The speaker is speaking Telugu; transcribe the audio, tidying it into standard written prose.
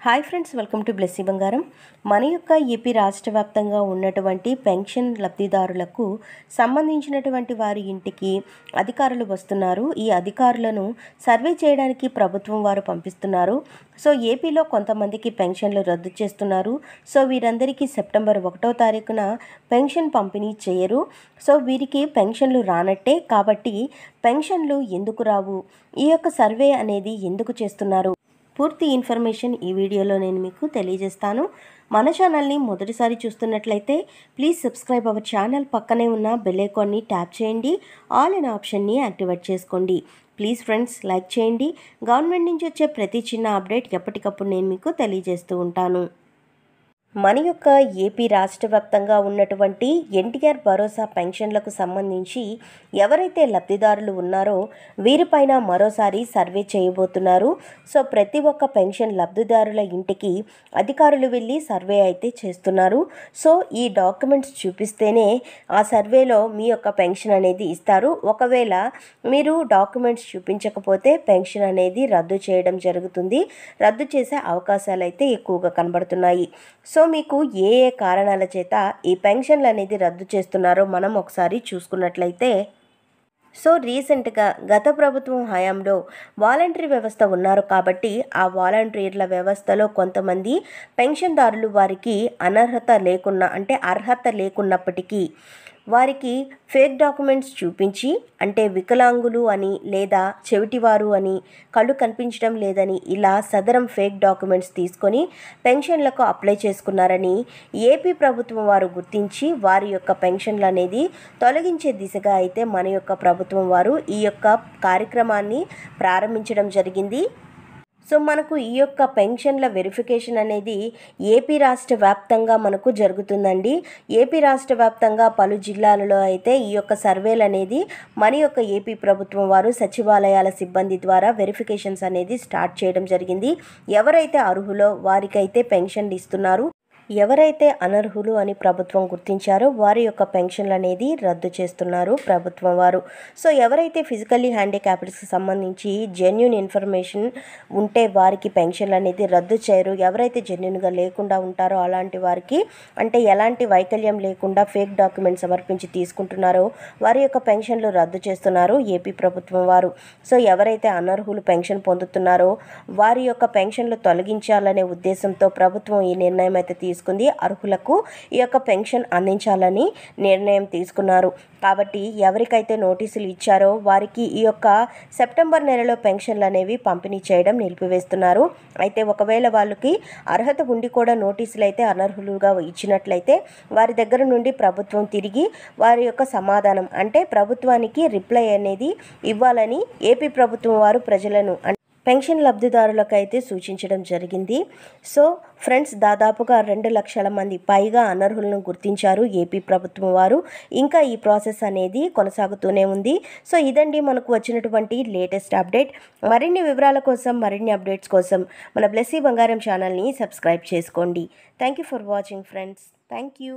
Hi friends, welcome to Blessy బంగారం. మన యొక్క ఏపీ రాష్ట్ర వ్యాప్తంగా ఉన్నటువంటి పెన్షన్ లబ్ధిదారులకు సంబంధించినటువంటి వారి ఇంటికి అధికారులు వస్తున్నారు. ఈ అధికారులను సర్వే చేయడానికి ప్రభుత్వం వారు పంపిస్తున్నారు. సో ఏపీలో కొంతమందికి పెన్షన్లు రద్దు చేస్తున్నారు. సో వీరందరికీ సెప్టెంబర్ 1వ తారీఖున పెన్షన్ పంపిణీ చేయరు. సో వీరికి పెన్షన్లు రానట్టే. కాబట్టి పెన్షన్లు ఎందుకు రావు, ఈ యొక్క సర్వే అనేది ఎందుకు చేస్తున్నారు, పూర్తి ఇన్ఫర్మేషన్ ఈ వీడియోలో నేను మీకు తెలియజేస్తాను. మన ఛానల్ని మొదటిసారి చూస్తున్నట్లయితే ప్లీజ్ సబ్స్క్రైబ్ అవర్ ఛానల్. పక్కనే ఉన్న బెల్ ఐకాన్ని ట్యాప్ చేయండి. ఆల్ అనే ఆప్షన్ని యాక్టివేట్ చేసుకోండి. ప్లీజ్ ఫ్రెండ్స్ లైక్ చేయండి. గవర్నమెంట్ నుంచి వచ్చే ప్రతి చిన్న అప్డేట్ ఎప్పటికప్పుడు నేను మీకు తెలియజేస్తూ ఉంటాను. మన యొక్క ఏపీ రాష్ట్ర వ్యాప్తంగా ఉన్నటువంటి ఎన్టీఆర్ భరోసా పెన్షన్లకు సంబంధించి ఎవరైతే లబ్ధిదారులు ఉన్నారో వీరిపైన మరోసారి సర్వే చేయబోతున్నారు. సో ప్రతి ఒక్క పెన్షన్ లబ్ధిదారుల ఇంటికి అధికారులు వెళ్ళి సర్వే అయితే చేస్తున్నారు. సో ఈ డాక్యుమెంట్స్ చూపిస్తేనే ఆ సర్వేలో మీ యొక్క పెన్షన్ అనేది ఇస్తారు. ఒకవేళ మీరు డాక్యుమెంట్స్ చూపించకపోతే పెన్షన్ అనేది రద్దు చేయడం జరుగుతుంది. రద్దు చేసే అవకాశాలు అయితే ఎక్కువగా కనబడుతున్నాయి. సో మీకు ఏ ఏ కారణాల చేత ఈ పెన్షన్లు అనేది రద్దు చేస్తున్నారో మనం ఒకసారి చూసుకున్నట్లయితే, సో రీసెంట్గా గత ప్రభుత్వం హయాంలో వాలంటరీ వ్యవస్థ ఉన్నారు కాబట్టి ఆ వాలంటీర్ల వ్యవస్థలో కొంతమంది పెన్షన్దారులు వారికి అర్హత లేకున్నప్పటికీ వారికి ఫేక్ డాక్యుమెంట్స్ చూపించి, అంటే వికలాంగులు అని లేదా చెవిటివారు అని, కళ్ళు కనిపించడం లేదని ఇలా సదరం ఫేక్ డాక్యుమెంట్స్ తీసుకొని పెన్షన్లకు అప్లై చేసుకున్నారని ఏపీ ప్రభుత్వం వారు గుర్తించి వారి యొక్క పెన్షన్లు అనేది తొలగించే దిశగా అయితే మన యొక్క ప్రభుత్వం వారు ఈ యొక్క కార్యక్రమాన్ని ప్రారంభించడం జరిగింది. సో మనకు ఈ యొక్క పెన్షన్ల వెరిఫికేషన్ అనేది ఏపీ రాష్ట్ర వ్యాప్తంగా మనకు జరుగుతుందండి. ఏపీ రాష్ట్ర వ్యాప్తంగా పలు జిల్లాలలో అయితే ఈ యొక్క సర్వేలు అనేది మన యొక్క ఏపీ ప్రభుత్వం వారు సచివాలయాల సిబ్బంది ద్వారా వెరిఫికేషన్స్ అనేది స్టార్ట్ చేయడం జరిగింది. ఎవరైతే అర్హులో వారికైతే పెన్షన్లు ఇస్తున్నారు. ఎవరైతే అనర్హులు అని ప్రభుత్వం గుర్తించారో వారి యొక్క పెన్షన్లు అనేది రద్దు చేస్తున్నారు ప్రభుత్వం వారు. సో ఎవరైతే ఫిజికల్లీ హ్యాండిక్యాప్డ్స్కి సంబంధించి జెన్యున్ ఇన్ఫర్మేషన్ ఉంటే వారికి పెన్షన్లు అనేది రద్దు చేయరు. ఎవరైతే జెన్యున్గా లేకుండా ఉంటారో అలాంటి వారికి, అంటే ఎలాంటి వైకల్యం లేకుండా ఫేక్ డాక్యుమెంట్ సమర్పించి తీసుకుంటున్నారో వారి యొక్క పెన్షన్లు రద్దు చేస్తున్నారు ఏపీ ప్రభుత్వం వారు. సో ఎవరైతే అనర్హులు పెన్షన్ పొందుతున్నారో వారి యొక్క పెన్షన్లు తొలగించాలనే ఉద్దేశంతో ప్రభుత్వం ఈ నిర్ణయం అయితే తీసుకుంది. అర్హులకు ఈ యొక్క పెన్షన్ అందించాలని నిర్ణయం తీసుకున్నారు. కాబట్టి ఎవరికైతే నోటీసులు ఇచ్చారో వారికి ఈ యొక్క సెప్టెంబర్ నెలలో పెన్షన్లు అనేవి పంపిణీ చేయడం నిలిపివేస్తున్నారు. అయితే ఒకవేళ వాళ్ళకి అర్హత ఉండి కూడా నోటీసులు అయితే అనర్హులుగా ఇచ్చినట్లయితే వారి దగ్గర నుండి ప్రభుత్వం తిరిగి వారి యొక్క సమాధానం, అంటే ప్రభుత్వానికి రిప్లై అనేది ఇవ్వాలని ఏపీ ప్రభుత్వం వారు ప్రజలను పెన్షన్ లబ్ధిదారులకు అయితే సూచించడం జరిగింది. సో ఫ్రెండ్స్, దాదాపుగా 2 లక్షల మంది పైగా అనర్హులను గుర్తించారు ఏపీ ప్రభుత్వం వారు. ఇంకా ఈ ప్రాసెస్ అనేది కొనసాగుతూనే ఉంది. సో ఇదండి మనకు వచ్చినటువంటి లేటెస్ట్ అప్డేట్. మరిన్ని వివరాల కోసం, మరిన్ని అప్డేట్స్ కోసం మన బ్లెస్సీ బంగారం ఛానల్ని సబ్స్క్రైబ్ చేసుకోండి. Thank you for watching friends. Thank you.